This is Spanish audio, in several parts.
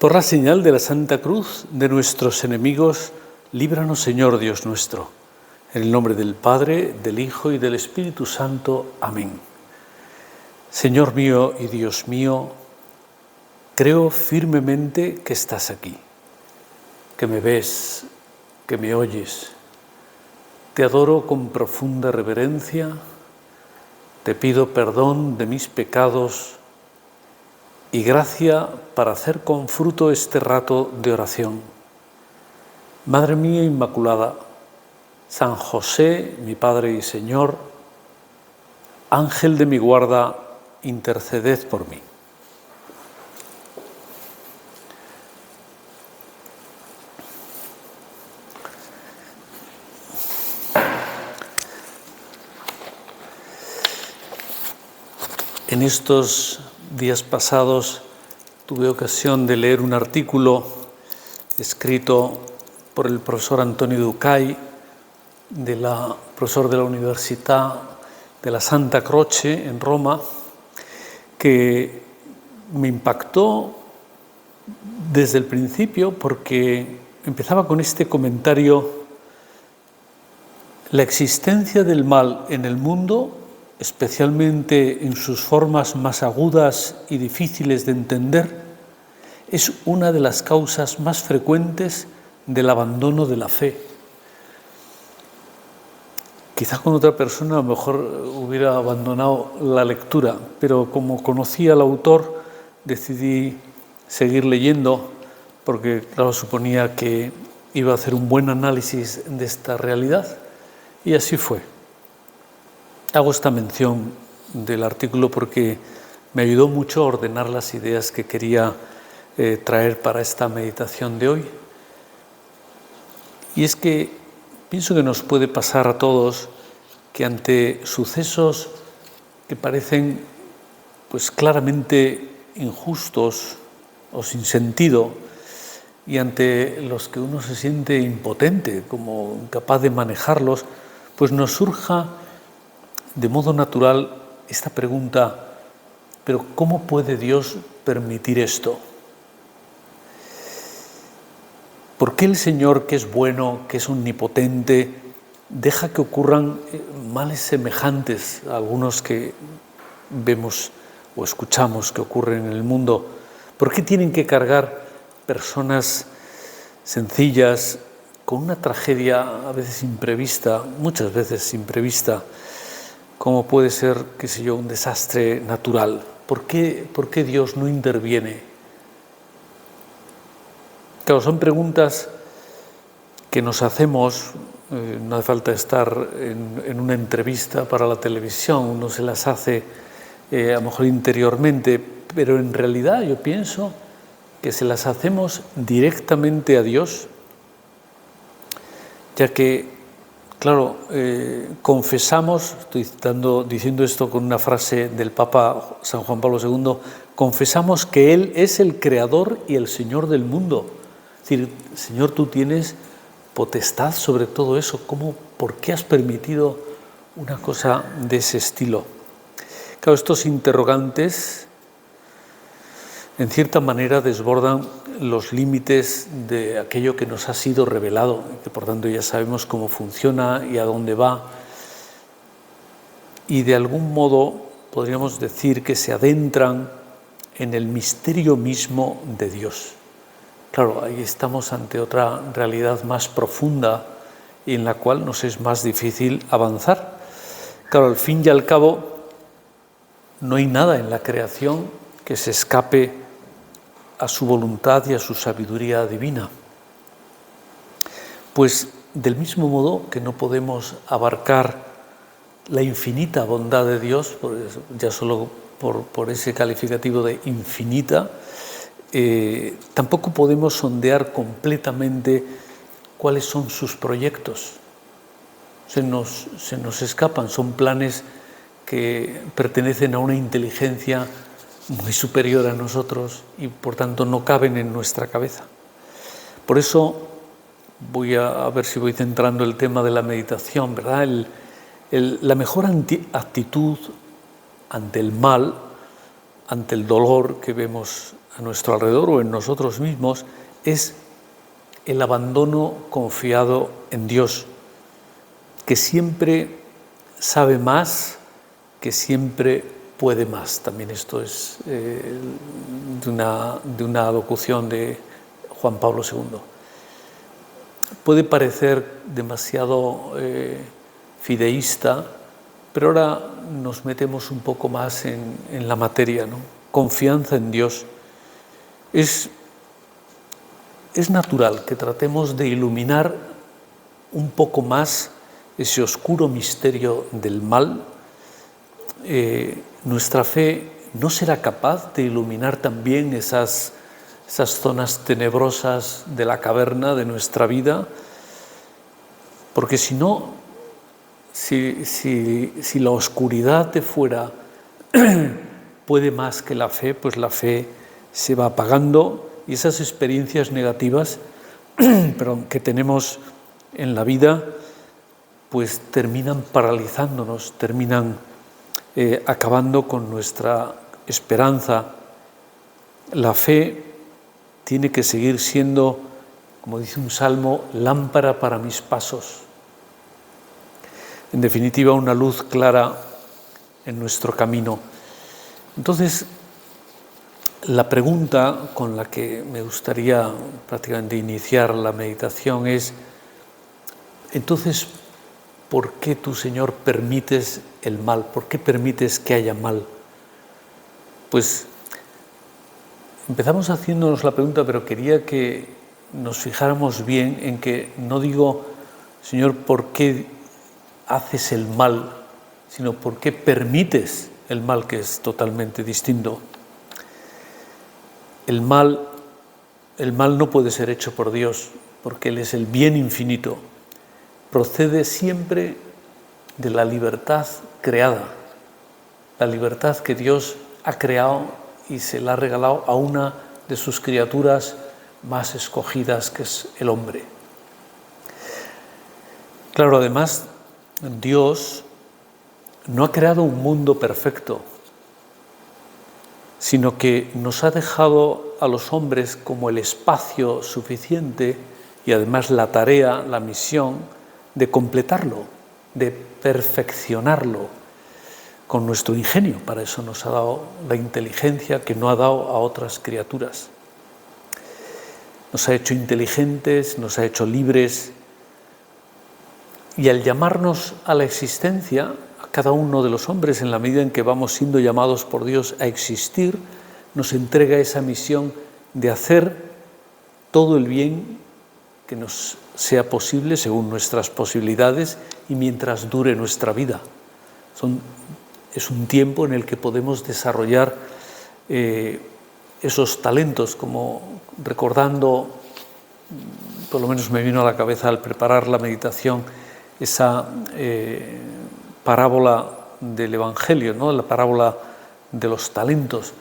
Por la señal de la Santa Cruz de nuestros enemigos, líbranos, Señor Dios nuestro. En el nombre del Padre, del Hijo y del Espíritu Santo. Amén. Señor mío y Dios mío, creo firmemente que estás aquí, que me ves, que me oyes. Te adoro con profunda reverencia, te pido perdón de mis pecados y gracia para hacer con fruto este rato de oración. Madre mía Inmaculada, San José, mi Padre y Señor, Ángel de mi guarda, interceded por mí. En estos días pasados tuve ocasión de leer un artículo escrito por el profesor Antonio Ducay, profesor de la Universidad de la Santa Croce en Roma, que me impactó desde el principio porque empezaba con este comentario: la existencia del mal en el mundo, especialmente en sus formas más agudas y difíciles de entender, es una de las causas más frecuentes del abandono de la fe. Quizás con otra persona a lo mejor hubiera abandonado la lectura, pero como conocía al autor decidí seguir leyendo porque, claro, suponía que iba a hacer un buen análisis de esta realidad, y así fue. Hago esta mención del artículo porque me ayudó mucho a ordenar las ideas que quería traer para esta meditación de hoy. Y es que pienso que nos puede pasar a todos que ante sucesos que parecen pues claramente injustos o sin sentido, y ante los que uno se siente impotente, como incapaz de manejarlos, pues nos surja de modo natural esta pregunta: ¿pero cómo puede Dios permitir esto? ¿Por qué el Señor, que es bueno, que es omnipotente, deja que ocurran males semejantes a algunos que vemos o escuchamos que ocurren en el mundo? ¿Por qué tienen que cargar personas sencillas con una tragedia a veces imprevista, muchas veces imprevista, como puede ser, qué sé yo, un desastre natural? ¿Por qué Dios no interviene? Claro, son preguntas que nos hacemos, no hace falta estar en una entrevista para la televisión, uno se las hace a lo mejor interiormente, pero en realidad yo pienso que se las hacemos directamente a Dios, ya que, claro, confesamos, estoy diciendo esto con una frase del Papa San Juan Pablo II, confesamos que Él es el creador y el Señor del mundo. Es decir, Señor, tú tienes potestad sobre todo eso. ¿Por qué has permitido una cosa de ese estilo? Claro, estos interrogantes en cierta manera desbordan los límites de aquello que nos ha sido revelado, que por tanto ya sabemos cómo funciona y a dónde va, y de algún modo podríamos decir que se adentran en el misterio mismo de Dios. Claro, ahí estamos ante otra realidad más profunda y en la cual nos es más difícil avanzar. Claro, al fin y al cabo, no hay nada en la creación que se escape a su voluntad y a su sabiduría divina. Pues del mismo modo que no podemos abarcar la infinita bondad de Dios, ya solo por ese calificativo de infinita, tampoco podemos sondear completamente cuáles son sus proyectos. Se nos escapan, son planes que pertenecen a una inteligencia muy superior a nosotros y por tanto no caben en nuestra cabeza. Por eso voy a ver si voy centrando el tema de la meditación, ¿verdad? La mejor actitud ante el mal, ante el dolor que vemos a nuestro alrededor o en nosotros mismos es el abandono confiado en Dios, que siempre sabe más, que siempre puede más. También esto es de una locución de Juan Pablo II. Puede parecer demasiado fideísta, pero ahora nos metemos un poco más en la materia, ¿no? Confianza en Dios. Es natural que tratemos de iluminar un poco más ese oscuro misterio del mal. Nuestra fe no será capaz de iluminar también esas zonas tenebrosas de la caverna de nuestra vida, porque si no, si la oscuridad de fuera puede más que la fe, pues la fe se va apagando y esas experiencias negativas que tenemos en la vida pues terminan paralizándonos, terminan acabando con nuestra esperanza. La fe tiene que seguir siendo, como dice un salmo, lámpara para mis pasos. En definitiva, una luz clara en nuestro camino. Entonces, la pregunta con la que me gustaría prácticamente iniciar la meditación es, entonces, ¿por qué tú, Señor, permites el mal? ¿Por qué permites que haya mal? Pues empezamos haciéndonos la pregunta, pero quería que nos fijáramos bien en que no digo, Señor, ¿por qué haces el mal? Sino ¿por qué permites el mal, que es totalmente distinto? El mal no puede ser hecho por Dios, porque Él es el bien infinito. Procede siempre de la libertad creada, la libertad que Dios ha creado y se la ha regalado a una de sus criaturas más escogidas, que es el hombre. Claro, además, Dios no ha creado un mundo perfecto, sino que nos ha dejado a los hombres como el espacio suficiente y además la tarea, la misión de completarlo, de perfeccionarlo con nuestro ingenio. Para eso nos ha dado la inteligencia que no ha dado a otras criaturas. Nos ha hecho inteligentes, nos ha hecho libres, y al llamarnos a la existencia, a cada uno de los hombres, en la medida en que vamos siendo llamados por Dios a existir, nos entrega esa misión de hacer todo el bien que nos sea posible según nuestras posibilidades y mientras dure nuestra vida. Es un tiempo en el que podemos desarrollar esos talentos, como recordando, por lo menos me vino a la cabeza al preparar la meditación, esa parábola del Evangelio, ¿no? La parábola de los talentos,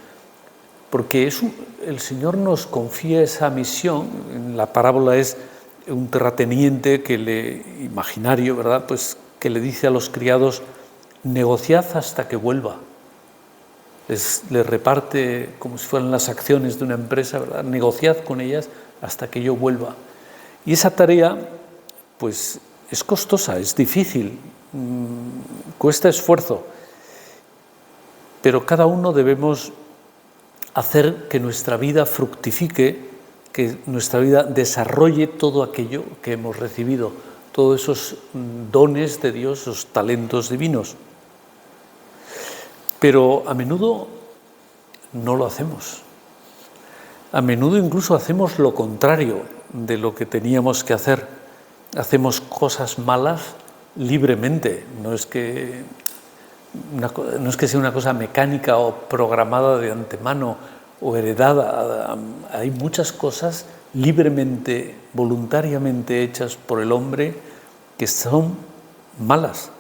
porque el Señor nos confía esa misión. En la parábola es un terrateniente imaginario, ¿verdad? Pues que le dice a los criados: negociad hasta que vuelva. Les reparte como si fueran las acciones de una empresa, ¿verdad? Negociad con ellas hasta que yo vuelva. Y esa tarea, pues, es costosa, es difícil, cuesta esfuerzo, pero cada uno debemos hacer que nuestra vida fructifique, que nuestra vida desarrolle todo aquello que hemos recibido, todos esos dones de Dios, esos talentos divinos. Pero a menudo no lo hacemos. A menudo incluso hacemos lo contrario de lo que teníamos que hacer. Hacemos cosas malas libremente. No es que sea una cosa mecánica o programada de antemano o heredada. Hay muchas cosas libremente, voluntariamente hechas por el hombre que son malas,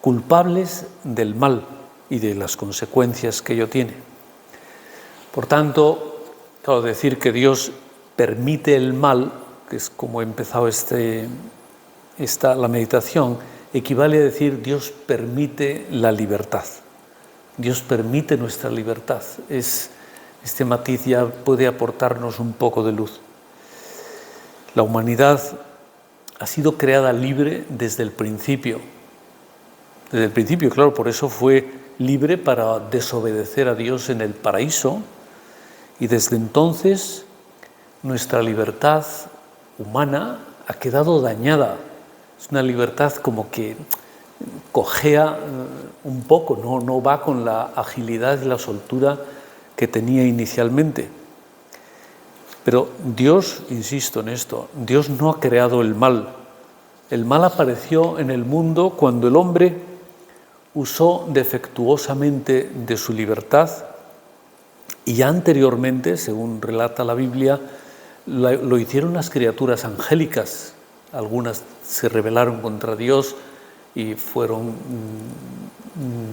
culpables del mal y de las consecuencias que ello tiene. Por tanto, claro, decir que Dios permite el mal, que es como he empezado la meditación, equivale a decir Dios permite la libertad. Dios permite nuestra libertad. Es este matiz ya puede aportarnos un poco de luz. La humanidad ha sido creada libre desde el principio. Desde el principio, claro, por eso fue libre para desobedecer a Dios en el paraíso, y desde entonces nuestra libertad humana ha quedado dañada. Es una libertad como que cojea un poco, no va con la agilidad y la soltura que tenía inicialmente. Pero Dios, insisto en esto, Dios no ha creado el mal. El mal apareció en el mundo cuando el hombre usó defectuosamente de su libertad, y ya anteriormente, según relata la Biblia, lo hicieron las criaturas angélicas. Algunas se rebelaron contra Dios y fueron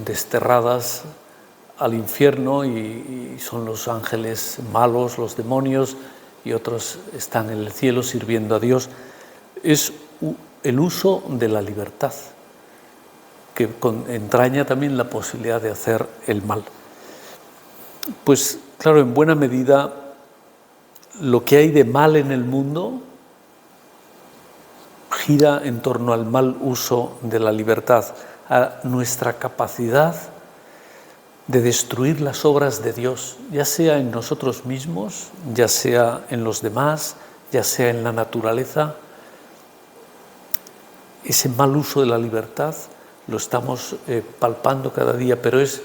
desterradas al infierno, y son los ángeles malos, los demonios, y otros están en el cielo sirviendo a Dios. Es el uso de la libertad, que entraña también la posibilidad de hacer el mal. Pues claro, en buena medida lo que hay de mal en el mundo gira en torno al mal uso de la libertad, a nuestra capacidad de destruir las obras de Dios, ya sea en nosotros mismos, ya sea en los demás, ya sea en la naturaleza. Ese mal uso de la libertad lo estamos palpando cada día, pero es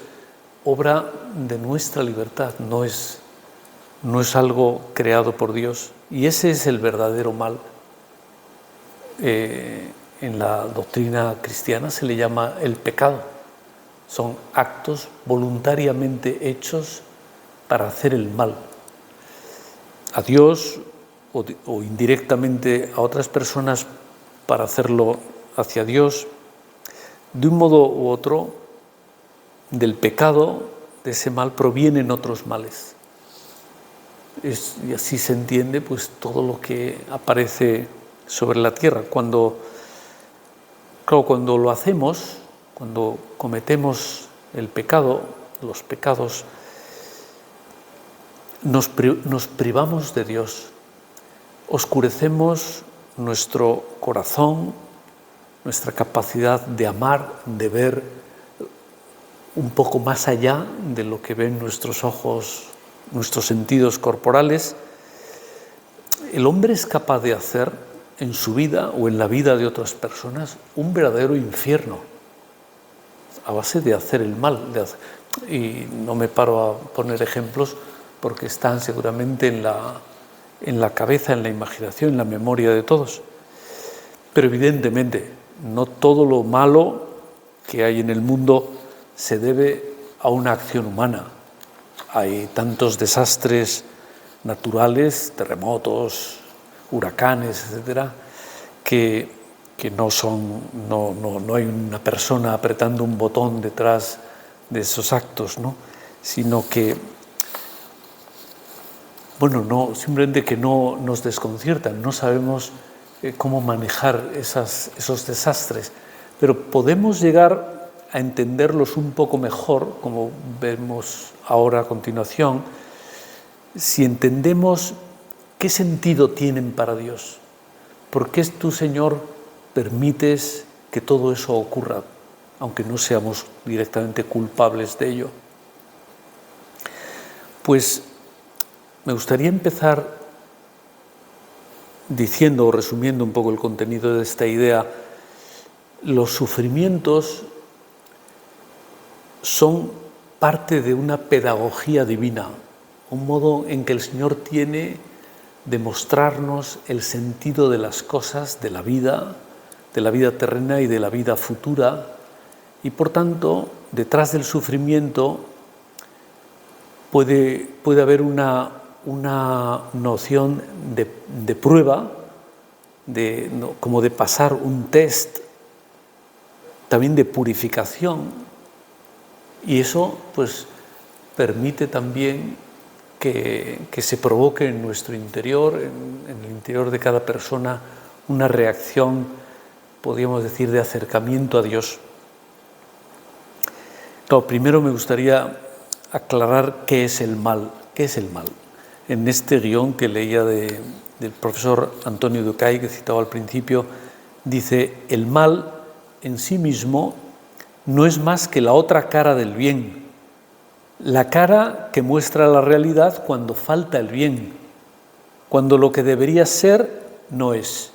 obra de nuestra libertad, no es algo creado por Dios. Y ese es el verdadero mal. En la doctrina cristiana se le llama el pecado. Son actos voluntariamente hechos para hacer el mal a Dios o indirectamente a otras personas, para hacerlo hacia Dios. De un modo u otro, del pecado, de ese mal, provienen otros males. Y así se entiende pues todo lo que aparece sobre la tierra. Cuando lo hacemos, cuando cometemos el pecado, los pecados, nos privamos de Dios, oscurecemos nuestro corazón, nuestra capacidad de amar, de ver un poco más allá de lo que ven nuestros ojos, nuestros sentidos corporales. El hombre es capaz de hacer en su vida o en la vida de otras personas un verdadero infierno a base de hacer el mal. Y no me paro a poner ejemplos porque están seguramente en la cabeza, en la imaginación, en la memoria de todos. Pero evidentemente no todo lo malo que hay en el mundo se debe a una acción humana. Hay tantos desastres naturales, terremotos, huracanes, etcétera, que no hay una persona apretando un botón detrás de esos actos, ¿no? Sino que, simplemente que no nos desconciertan, no sabemos cómo manejar esos desastres, pero podemos llegar a entenderlos un poco mejor, como vemos ahora a continuación, si entendemos qué sentido tienen para Dios. ¿Por qué tú, Señor, permites que todo eso ocurra, aunque no seamos directamente culpables de ello? Pues me gustaría empezar diciendo o resumiendo un poco el contenido de esta idea. Los sufrimientos son parte de una pedagogía divina, un modo en que el Señor tiene de mostrarnos el sentido de las cosas, de la vida terrena y de la vida futura, y por tanto, detrás del sufrimiento puede haber una noción de prueba, como de pasar un test, también de purificación, y eso pues permite también que se provoque en nuestro interior, en el interior de cada persona, una reacción, podríamos decir, de acercamiento a Dios. Claro, primero me gustaría aclarar qué es el mal, ¿Qué es el mal? En este guión que leía del profesor Antonio Ducay, que citaba al principio, dice: el mal en sí mismo no es más que la otra cara del bien, la cara que muestra la realidad cuando falta el bien, cuando lo que debería ser no es,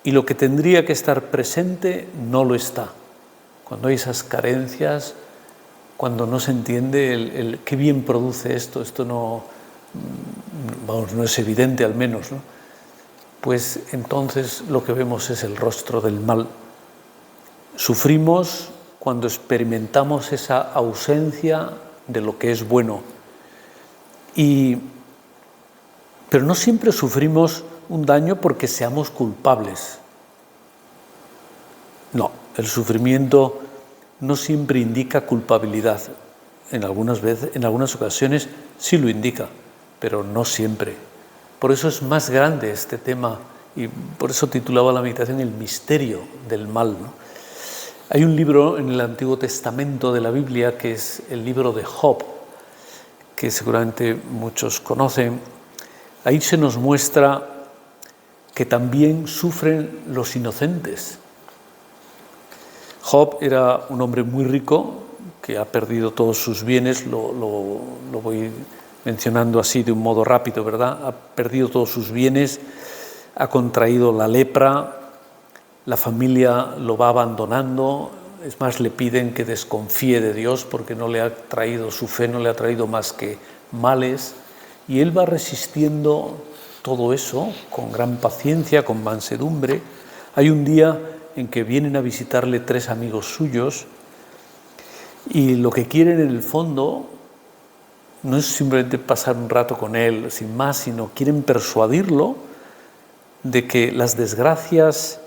y lo que tendría que estar presente no lo está. Cuando hay esas carencias, cuando no se entiende el qué bien produce esto no, vamos, no es evidente al menos, ¿no? Pues entonces lo que vemos es el rostro del mal. Sufrimos cuando experimentamos esa ausencia de lo que es bueno. Pero no siempre sufrimos un daño porque seamos culpables. No, el sufrimiento no siempre indica culpabilidad. En algunas ocasiones sí lo indica, pero no siempre. Por eso es más grande este tema y por eso titulaba la meditación El misterio del mal, ¿no? Hay un libro en el Antiguo Testamento de la Biblia que es el libro de Job, que seguramente muchos conocen. Ahí se nos muestra que también sufren los inocentes. Job era un hombre muy rico que ha perdido todos sus bienes, lo voy mencionando así de un modo rápido, ¿verdad? Ha perdido todos sus bienes, ha contraído la lepra, la familia lo va abandonando, es más, le piden que desconfíe de Dios porque no le ha traído su fe, no le ha traído más que males, y él va resistiendo todo eso con gran paciencia, con mansedumbre. Hay un día en que vienen a visitarle 3 amigos suyos y lo que quieren en el fondo no es simplemente pasar un rato con él, sin más, sino quieren persuadirlo de que las desgracias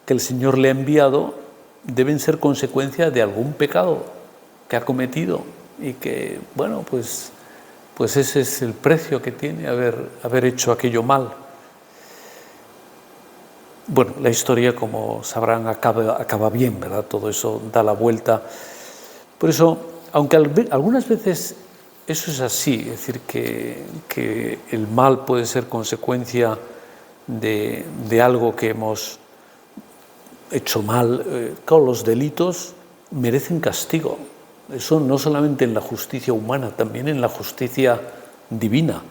que el Señor le ha enviado deben ser consecuencia de algún pecado que ha cometido y que, bueno, pues ese es el precio que tiene haber hecho aquello mal. Bueno, la historia, como sabrán, acaba bien, ¿verdad? Todo eso da la vuelta. Por eso, aunque algunas veces eso es así, es decir, que el mal puede ser consecuencia de algo que hemos hecho mal, claro, los delitos merecen castigo. Eso no solamente en la justicia humana, también en la justicia divina.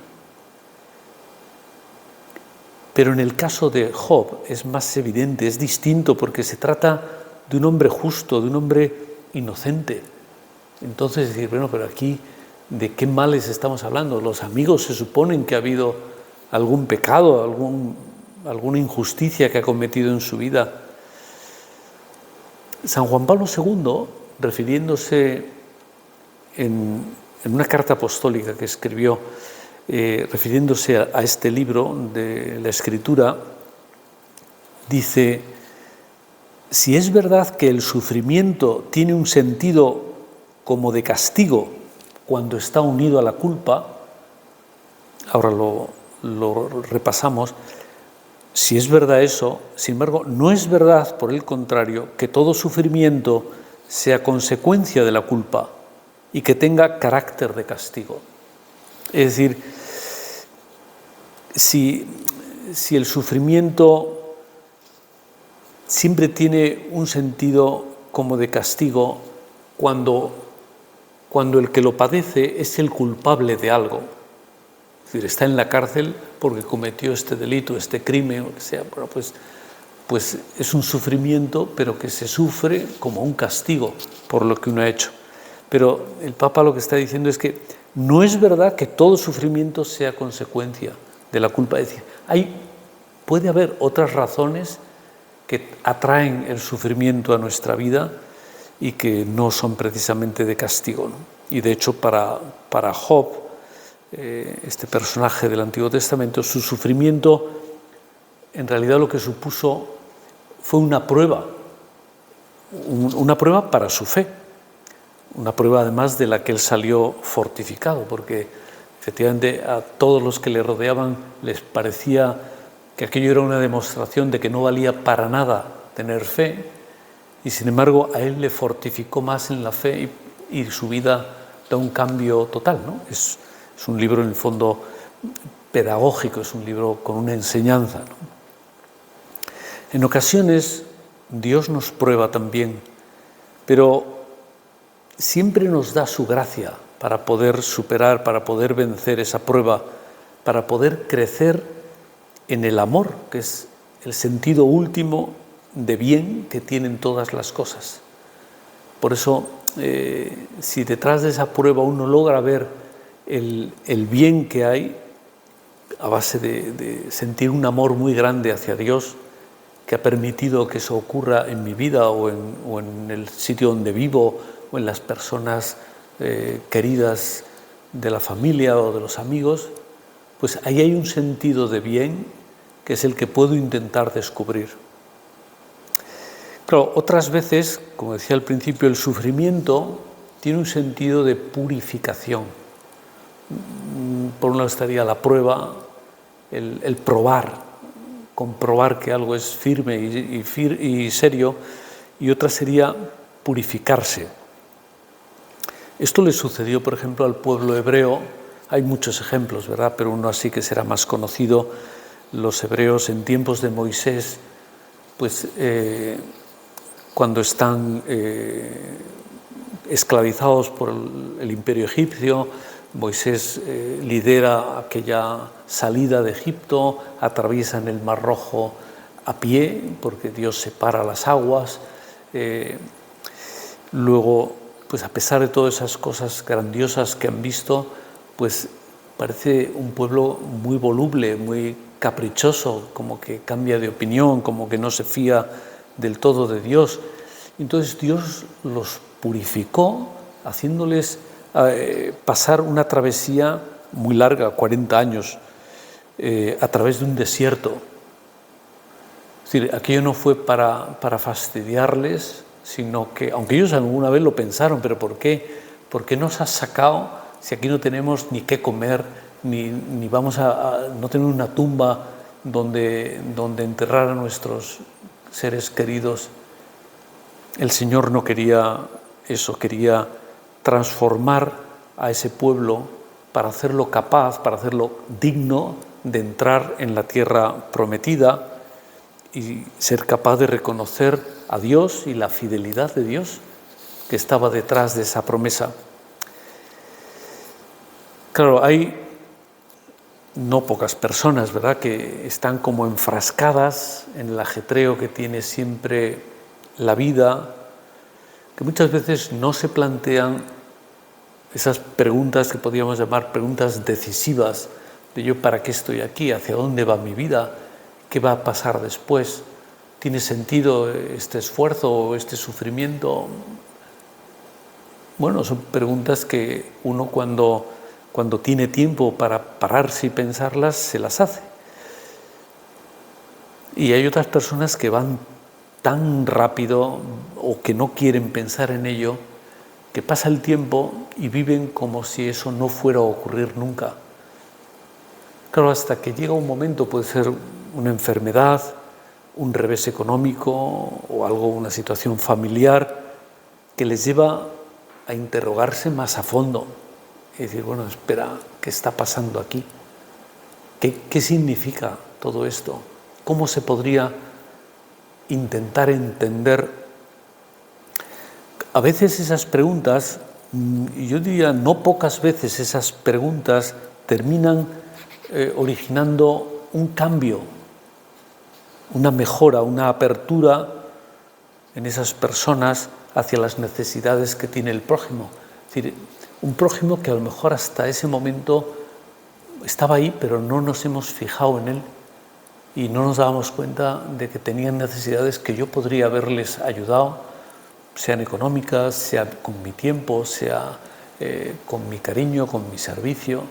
Pero en el caso de Job es más evidente, es distinto, porque se trata de un hombre justo, de un hombre inocente. Entonces decir, bueno, pero aquí, ¿de qué males estamos hablando? Los amigos se suponen que ha habido algún pecado, alguna injusticia que ha cometido en su vida. San Juan Pablo II, refiriéndose en una carta apostólica que escribió, refiriéndose a este libro de la Escritura, dice: si es verdad que el sufrimiento tiene un sentido como de castigo cuando está unido a la culpa, ahora lo repasamos. Si es verdad eso, sin embargo, no es verdad, por el contrario, que todo sufrimiento sea consecuencia de la culpa y que tenga carácter de castigo. Es decir, si el sufrimiento siempre tiene un sentido como de castigo cuando el que lo padece es el culpable de algo, es decir, está en la cárcel porque cometió este delito, este crimen, o lo que sea, bueno, pues es un sufrimiento, pero que se sufre como un castigo por lo que uno ha hecho. Pero el Papa lo que está diciendo es que no es verdad que todo sufrimiento sea consecuencia de la culpa. Es decir, puede haber otras razones que atraen el sufrimiento a nuestra vida y que no son precisamente de castigo, ¿no? Y de hecho para Job, este personaje del Antiguo Testamento, su sufrimiento en realidad lo que supuso fue una prueba para su fe, una prueba además de la que él salió fortificado, porque efectivamente a todos los que le rodeaban les parecía que aquello era una demostración de que no valía para nada tener fe, y sin embargo a él le fortificó más en la fe y su vida da un cambio total, ¿no? Es Es un libro en el fondo pedagógico, es un libro con una enseñanza, ¿no? En ocasiones Dios nos prueba también, pero siempre nos da su gracia para poder superar, para poder vencer esa prueba, para poder crecer en el amor, que es el sentido último de bien que tienen todas las cosas. Por eso, si detrás de esa prueba uno logra ver el bien que hay, a base de sentir un amor muy grande hacia Dios, que ha permitido que eso ocurra en mi vida o en el sitio donde vivo o en las personas queridas de la familia o de los amigos, pues ahí hay un sentido de bien que es el que puedo intentar descubrir. Claro, otras veces, como decía al principio, el sufrimiento tiene un sentido de purificación. Por un lado estaría la prueba, el probar, comprobar que algo es firme y serio, y otra sería purificarse. Esto le sucedió, por ejemplo, al pueblo hebreo. Hay muchos ejemplos, ¿verdad? Pero uno así que será más conocido. Los hebreos en tiempos de Moisés, pues cuando están esclavizados por el imperio egipcio, Moisés lidera aquella salida de Egipto, atraviesan el Mar Rojo a pie, porque Dios separa las aguas. Luego, pues a pesar de todas esas cosas grandiosas que han visto, pues parece un pueblo muy voluble, muy caprichoso, como que cambia de opinión, como que no se fía del todo de Dios. Entonces Dios los purificó, haciéndoles pasar una travesía muy larga, 40 años, a través de un desierto. Es decir, aquello no fue para fastidiarles, sino que, aunque ellos alguna vez lo pensaron, pero ¿por qué? ¿Por qué nos has sacado si aquí no tenemos ni qué comer, ni vamos no tenemos una tumba donde enterrar a nuestros seres queridos? El Señor no quería eso, quería transformar a ese pueblo para hacerlo capaz, para hacerlo digno de entrar en la tierra prometida y ser capaz de reconocer a Dios y la fidelidad de Dios que estaba detrás de esa promesa. Claro, hay no pocas personas, ¿verdad?, que están como enfrascadas en el ajetreo que tiene siempre la vida, que muchas veces no se plantean esas preguntas que podríamos llamar preguntas decisivas, de yo para qué estoy aquí, hacia dónde va mi vida, qué va a pasar después, ¿tiene sentido este esfuerzo o este sufrimiento? Bueno, son preguntas que uno cuando tiene tiempo para pararse y pensarlas, se las hace. Y hay otras personas que van tan rápido o que no quieren pensar en ello, que pasa el tiempo y viven como si eso no fuera a ocurrir nunca. Claro, hasta que llega un momento, puede ser una enfermedad, un revés económico o algo, una situación familiar, que les lleva a interrogarse más a fondo y decir, bueno, espera, ¿qué está pasando aquí? ¿Qué significa todo esto? ¿Cómo se podría intentar entender? A veces esas preguntas, y yo diría no pocas veces esas preguntas terminan originando un cambio, una mejora, una apertura en esas personas hacia las necesidades que tiene el prójimo. Es decir, un prójimo que a lo mejor hasta ese momento estaba ahí, pero no nos hemos fijado en él y no nos dábamos cuenta de que tenían necesidades que yo podría haberles ayudado, sean económicas, sea con mi tiempo, sea con mi cariño, con mi servicio.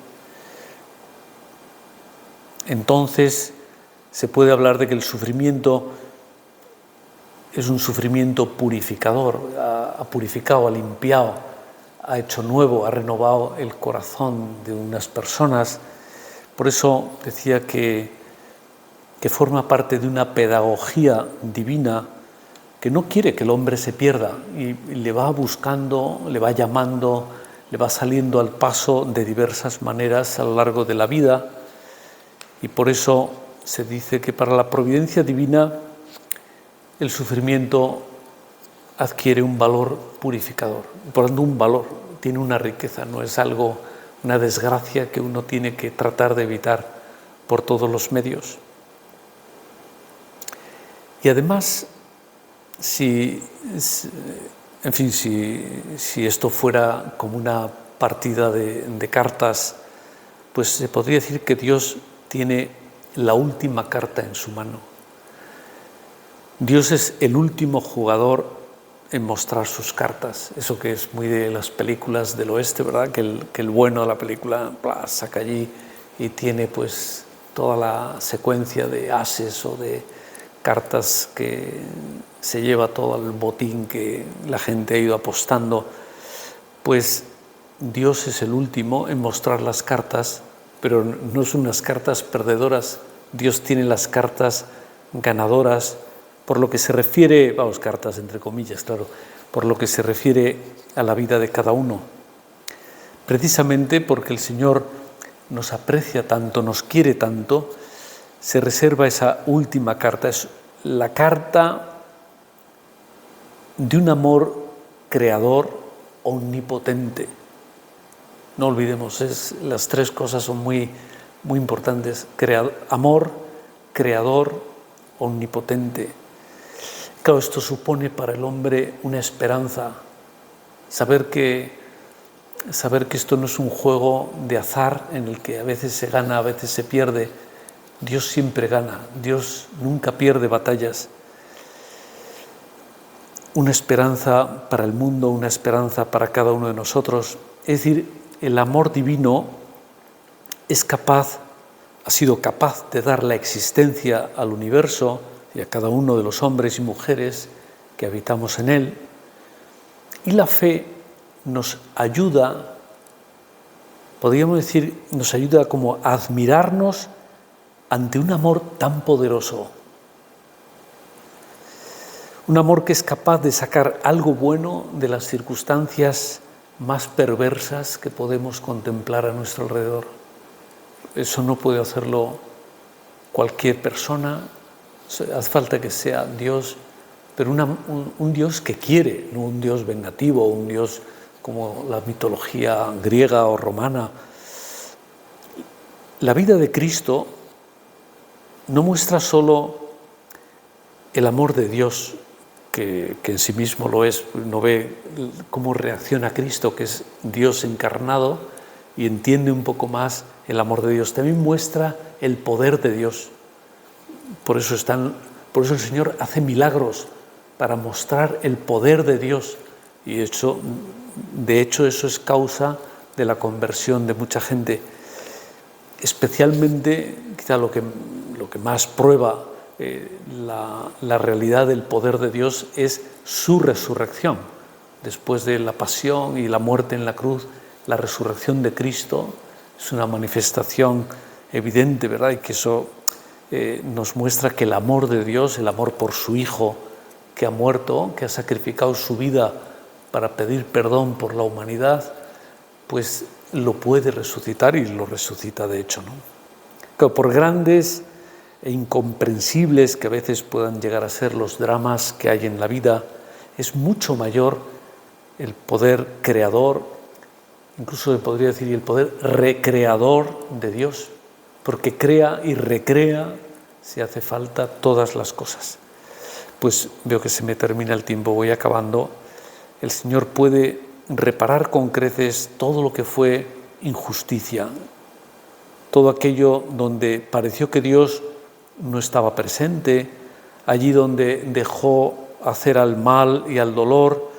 Entonces se puede hablar de que el sufrimiento es un sufrimiento purificador, ha purificado, ha limpiado, ha hecho nuevo, ha renovado el corazón de unas personas. Por eso decía que forma parte de una pedagogía divina que no quiere que el hombre se pierda y le va buscando, le va llamando, le va saliendo al paso de diversas maneras a lo largo de la vida, y por eso se dice que para la providencia divina el sufrimiento adquiere un valor purificador, por tanto un valor, tiene una riqueza, no es algo, una desgracia que uno tiene que tratar de evitar por todos los medios. Y además, si esto fuera como una partida de cartas, pues se podría decir que Dios tiene la última carta en su mano. Dios es el último jugador en mostrar sus cartas. Eso que es muy de las películas del oeste, ¿verdad? Que el bueno de la película saca allí y tiene pues toda la secuencia de ases o de cartas que se lleva todo el botín que la gente ha ido apostando. Pues Dios es el último en mostrar las cartas, pero no son unas cartas perdedoras. Dios tiene las cartas ganadoras, por lo que se refiere, cartas entre comillas, claro, por lo que se refiere a la vida de cada uno. Precisamente porque el Señor nos aprecia tanto, nos quiere tanto, se reserva esa última carta. Es la carta de un amor creador omnipotente. No olvidemos, las tres cosas son muy, muy importantes. Amor, creador, omnipotente. Claro, esto supone para el hombre una esperanza, saber que esto no es un juego de azar en el que a veces se gana, a veces se pierde. Dios siempre gana, Dios nunca pierde batallas. Una esperanza para el mundo, una esperanza para cada uno de nosotros. Es decir, el amor divino ha sido capaz de dar la existencia al universo y a cada uno de los hombres y mujeres que habitamos en él. Y la fe nos ayuda, podríamos decir, nos ayuda como a admirarnos ante un amor tan poderoso. Un amor que es capaz de sacar algo bueno de las circunstancias más perversas que podemos contemplar a nuestro alrededor. Eso no puede hacerlo cualquier persona. Hace falta que sea Dios, pero un Dios que quiere, no un Dios vengativo, un Dios como la mitología griega o romana. La vida de Cristo no muestra solo el amor de Dios, que en sí mismo lo es. Uno ve cómo reacciona Cristo, que es Dios encarnado, y entiende un poco más el amor de Dios. También muestra el poder de Dios. Por eso el Señor hace milagros para mostrar el poder de Dios, y de hecho eso es causa de la conversión de mucha gente. Especialmente, quizá lo que más prueba la realidad del poder de Dios es su resurrección. Después de la pasión y la muerte en la cruz, la resurrección de Cristo es una manifestación evidente, ¿verdad? Y que eso nos muestra que el amor de Dios, el amor por su Hijo que ha muerto, que ha sacrificado su vida para pedir perdón por la humanidad, pues lo puede resucitar, y lo resucita de hecho, ¿no? Que por grandes e incomprensibles que a veces puedan llegar a ser los dramas que hay en la vida, es mucho mayor el poder creador, incluso se podría decir el poder recreador de Dios, porque crea y recrea si hace falta todas las cosas. Pues veo que se me termina el tiempo, voy acabando. El Señor puede reparar con creces todo lo que fue injusticia, todo aquello donde pareció que Dios no estaba presente, allí donde dejó hacer al mal y al dolor,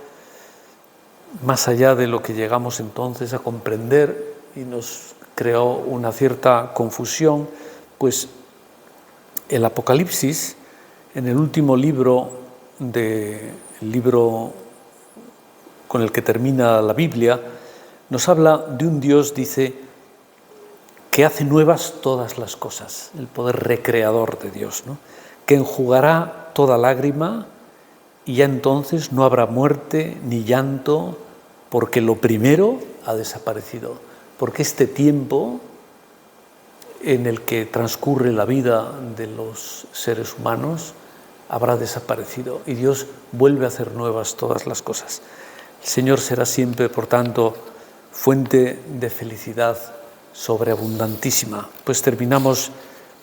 más allá de lo que llegamos entonces a comprender, y nos creó una cierta confusión. Pues el Apocalipsis, en el último libro con el que termina la Biblia, nos habla de un Dios, dice, que hace nuevas todas las cosas, el poder recreador de Dios, ¿no? Que enjugará toda lágrima, y ya entonces no habrá muerte ni llanto, porque lo primero ha desaparecido, porque este tiempo en el que transcurre la vida de los seres humanos habrá desaparecido y Dios vuelve a hacer nuevas todas las cosas. El Señor será siempre, por tanto, fuente de felicidad sobreabundantísima. Pues terminamos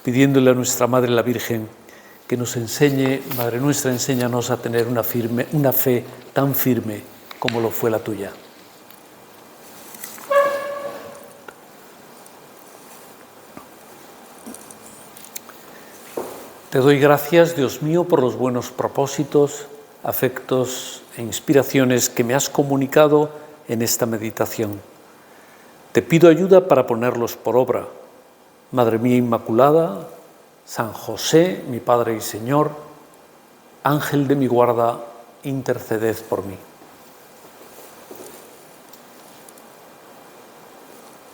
pidiéndole a nuestra Madre la Virgen que nos enseñe, Madre nuestra, enséñanos a tener una fe tan firme como lo fue la tuya. Te doy gracias, Dios mío, por los buenos propósitos, afectos e inspiraciones que me has comunicado en esta meditación. Te pido ayuda para ponerlos por obra. Madre mía Inmaculada, San José, mi Padre y Señor, Ángel de mi guarda, interceded por mí.